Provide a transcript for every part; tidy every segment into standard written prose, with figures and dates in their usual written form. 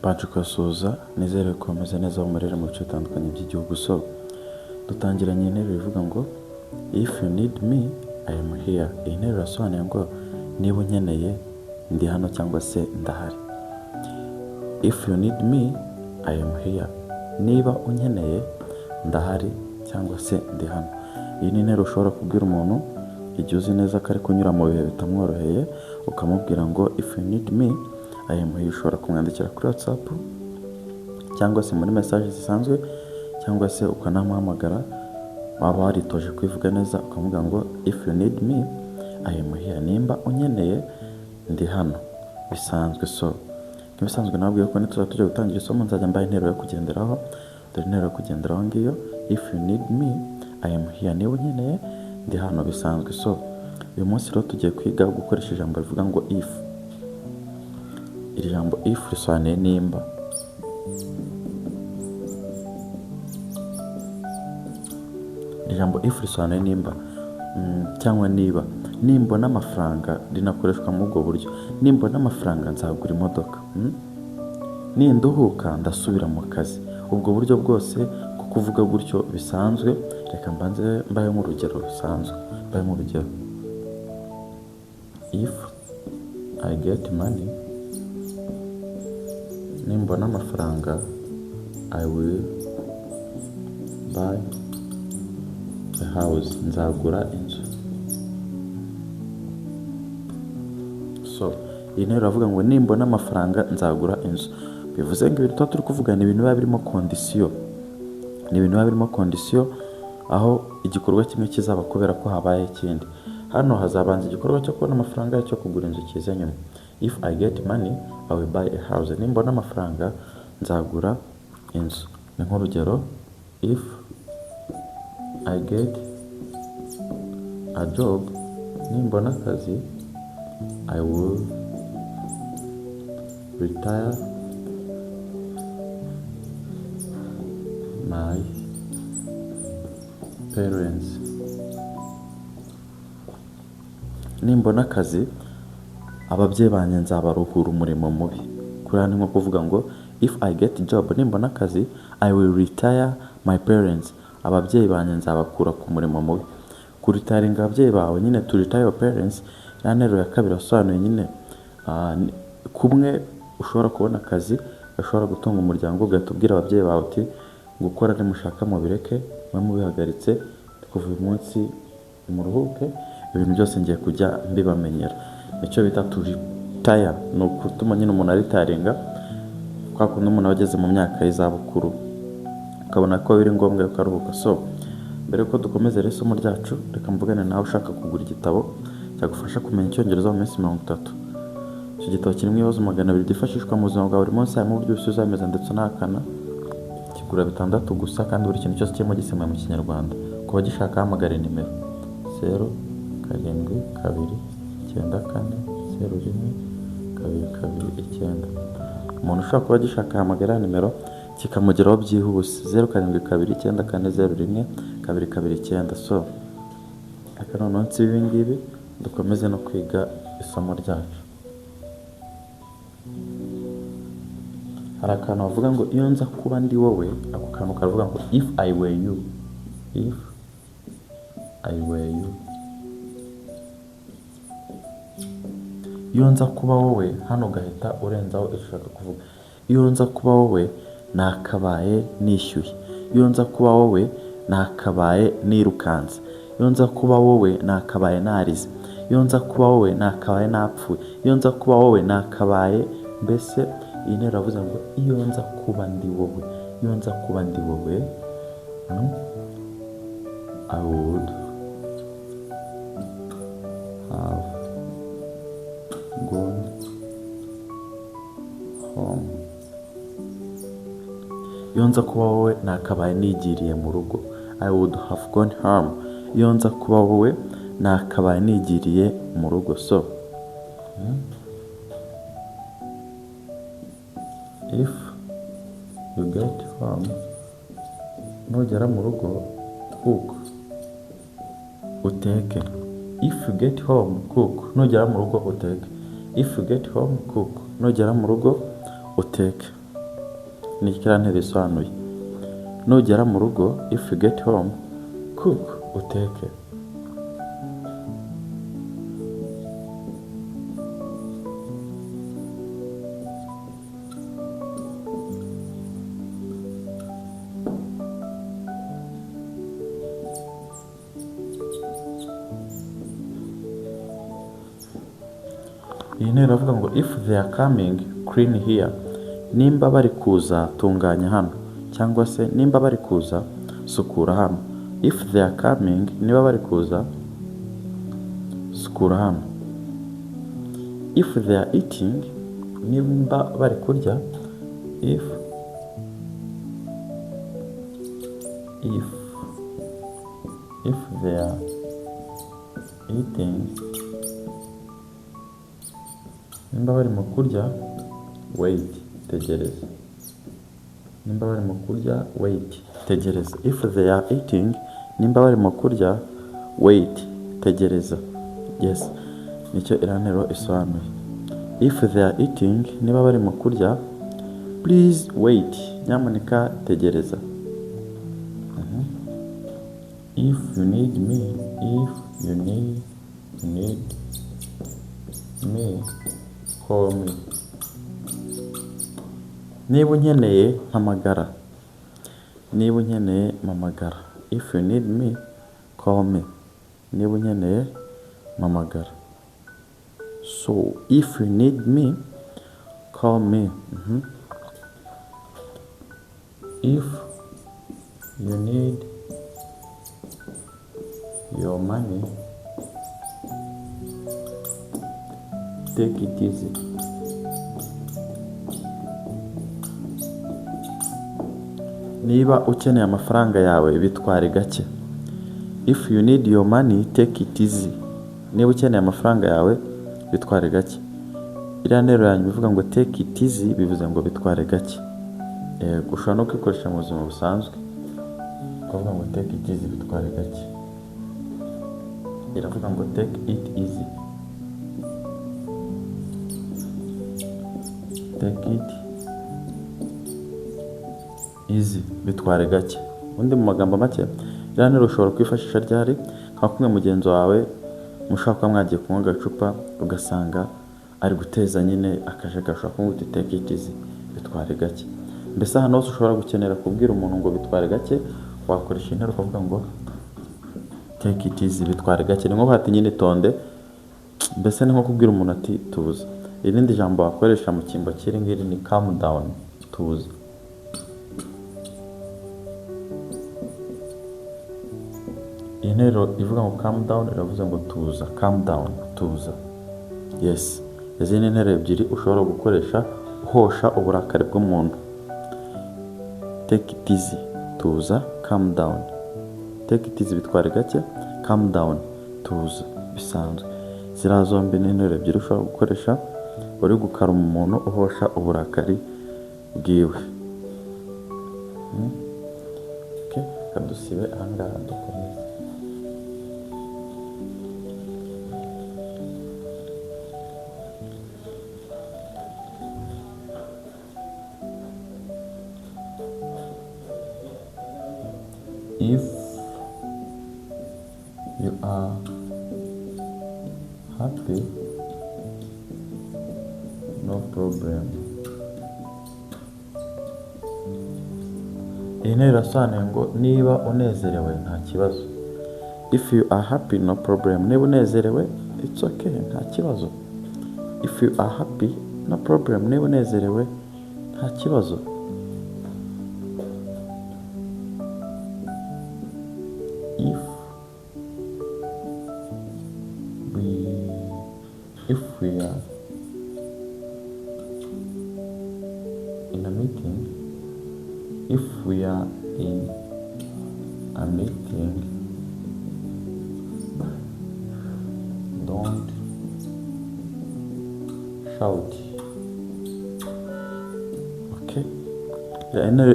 Baje kubasuhuza nizere ko bameze neza bamurere mu bice bitandukanye by'igihugu. So dutangiranye interuro ivuga ngo if you need me I am here. Iyi nteruro irasobanuye ngo niba unkeneye ndi hano cyangwa se ndahari. If you need me I am here. Niba unkeneye ndahari cyangwa se ndi hano. Iyi ni interuro ushobora kubwira umuntu igihe uzi neza ko ari kunyura mu bihe bitamworoheye, ukamubwira ngo if you need me I am here. Ushobora kumwandikira kuri WhatsApp cyangwa se muri message zisanzwe cyangwa se ukanamuhamagara. Waba waritoje kwivuga neza ukamubwira ngo if you need me I am here. Nimba unkeneye ndi hano bisanzwe. So nk'ibisanzwe nabwiye ko nituza tujya gutangira isomo nzajya mbaye interuro yo kugenderaho. Dore interuro yo kugenderaho ngiyo, if you need me I am here. Niba unkeneye ndi hano bisanzwe. So uyu munsi rero tugiye kwiga gukoresha ijambo rivuga ngo if. Iri jambo if risobanuye nimba. Iri jambo if risobanuye nimba cyangwa niba. Nimbona amafaranga rinakoreshwa muri ubwo buryo. Nimbona amafaranga nzagura imodoka. Ninduhuka ndasubira mu kazi. Ubwo buryo bwose kuko uvuga gutyo bisanzwe, reka mbanze mbaye mu rugero rusanzwe. Mbaye mu rugero, if I get money, nimbona amafaranga I will buy a house. Nzagura inzu. So iyi nteruro iravuga ngo nimbona amafaranga nzagura inzu. Bivuze ngo ibintu tuba turi kuvuga ni ibintu biba birimo kondisiyo. Ni ibintu biba birimo kondisiyo aho igikorwa kimwe kizaba kubera ko habaye ikindi. Hano hazabanza igikorwa cyo kubona amafaranga cyo kugura inzu kiza nyuma. If I get money I will buy a house. Nimbona amafaranga nzagura inzu. Ni nk'urugero, if I get a job, nimbona akazi I will retire my parents. Nimbona akazi ababyeyi banjye nzabaruhura umurimo mubi. Kuri hano nko kuvuga ngo if I get job, nimbona akazi I will retire my parents. Ababyeyi banjye nzabakura ku murimo mubi. Kuritaringa ababyeyi bawe nyine to retire your parents. Ya nteruro ya kabiri asobanuye nyine kumwe ushobora kubona akazi gashobora gutunga umuryango, ugahita ubwira ababyeyi bawe uti gukora nimushaka mubireke mwe mubihagaritse, kuva uyu munsi muruhuke, ibintu byose ngiye kujya mbibamenyera. Nicyo bita to retire. Ni ukutuma nyine umuntu aritaringa kwa kundi umuntu aba ageze mu myaka y'izabukuru ukabona ko biri ngombwa yuko aruhuka. So mbere yuko dukomeza isomo ryacu, reka mvugane nawe ushaka kugura igitabo cyagufasha kumenya icyongereza mu minsi 30. Iki gitabo kirimo ibibazo 200 byifashishwa mu buzima bwa buri munsi, harimo uburyo busuzameza ndetse n'ahakana. Kigura 6 gusa kandi buri kintu cyose kirimo gisemuye mu Kinyarwanda. Kuba gishaka hamagara nimero 0729401229. Umuntu ushaka kuba gishaka hamagara nimero kikamugeraho byihuse 0729401229. So aka noneho nsi ibi ngibi dukomeze no kwiga isomo ryacu. Hari akantu bavuga ngo iyo nza kuba ndi wowe, ako kantu karavuga ngo if I were you. If I were you. Iyo nza kuba wowe, hano gahita urenzaho icyo ushaka kuvuga. Iyo nza kuba wowe nakabaye nishyuye. Iyo nza kuba wowe nakabaye nirukanze. Iyo nza kuba wowe nakabaye narize. Iyo nza kuba wowe nakabaye napfuye. Iyo nza kuba wowe nakabaye, mbese iyi nteruro iravuze ngo iyo nza kuba ndi wowe. Iyo nza kuba ndi wowe I would have gone home. Iyo nza kuba wowe nakabaye nigiriye mu rugo. I would have gone home. Iyo nza kuba wowe nakabaye nigiriye mu rugo. So if you get home, nugera mu rugo cook, uteke. If you get home cook, nugera mu rugo uteke. If you get home cook, nugera mu rugo uteke. ni kiriya nteruro isobanuye. Nugera mu rugo, if you get home, cook, uteke. Iyi nteruro iravuga ngo if they are coming, clean here. Nimba bari kuza, tunganya hano. Cyangwa se nimba bari kuza, sukura hano. If they are coming, niba bari kuza, sukura hano. If they are eating, nimba bari kurya, if they are eating, nimba bari mu kurya, wait, tegereza. Nimba bari mu kurya, wait, tegereza. If they are eating, nimba bari mu kurya, wait, tegereza. Yes, nicyo iriya nteruro isobanuye. If they are eating, niba bari mu kurya, please wait, nyamuneka tegereza. If you need me, call me. Niba unkeneye mpamagara. Niba unkeneye mpamagara. If you need me, call me. Niba unkeneye mpamagara. So, if you need me, call me. If you need your money, take it easy. Niba ukeneye amafaranga yawe, bitware gake. If you need your money, take it easy. Niba ukeneye amafaranga yawe, bitware gake. Iriya nteruro yanyu bivuga ngo take it easy, bivuze ngo bitware gake. Ushobora no kwikoresha mu buzima busanzwe, ukavuga ngo take it easy, bitware gake. Iravuga ngo take it easy. Take it easy, bitware gake. Undi mu magambo make, iriya nteruro ushobora kwifashisha ryari, nka kumwe mugenzi wawe mushobora kuba mwagiye kunywa agacupa, ugasanga ari guteza nyine akajagari, ushobora kumubwira uti take it easy, bitware gake. Mbese ahantu hose ushobora gukenera kubwira umuntu ngo bitware gake, wakoresha interuro ukavuga ngo take it easy, bitware gake. Ni nko hati nyine tonde, mbese ni nko kubwira umuntu ati tuza. Irindi jambo wakoresha mu cyimbo kiri ngiri ni calm down, tuza. Iyi nteruro ivuga ngo calm down iravuze ngo tuza, calm down, tuza. Yes, izi ni nteruro ebyiri ushobora gukoresha uhosha uburakari bw'umuntu. Take it easy, tuza, calm down. Take it easy, bitware gake, calm down, tuza, bisanzwe. Ziriya zombi ni interuro ebyiri ushobora gukoresha uri gukaruma umuntu, uhosha uburakari bwiwe. Okay, kadusibe ahangaha dukomeze. If you are happy, no problem. Iyi nteruro irasobanuye ngo niba unezerewe nta kibazo. If you are happy, no problem. Niba unezerewe, it's okay, nta kibazo. If you are happy, no problem. Niba unezerewe, nta kibazo. If we are in a meeting, if we are in a meeting, don't shout. Okay?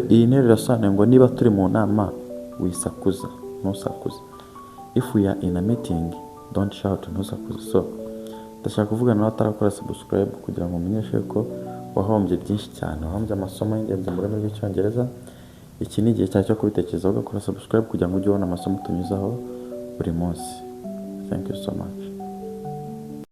Iyi nteruro irasobanuye ngo niba turi mu nama, wisakuza, ntusakuze. If we are in a meeting, don't shout, ntusakuze. So ndashaka kuvuga nawe atarakora subscribe kugira ngo umenyeshe ko wahombye byinshi cyane, wahombye amasomo y'ingenzi mu rurimi rw'icyongereza. Iki ni igihe cyawe cyo kubitekerezaho ugakora subscribe kugira ngo ujye ubona amasomo tunyuzaho buri munsi. Thank you so much.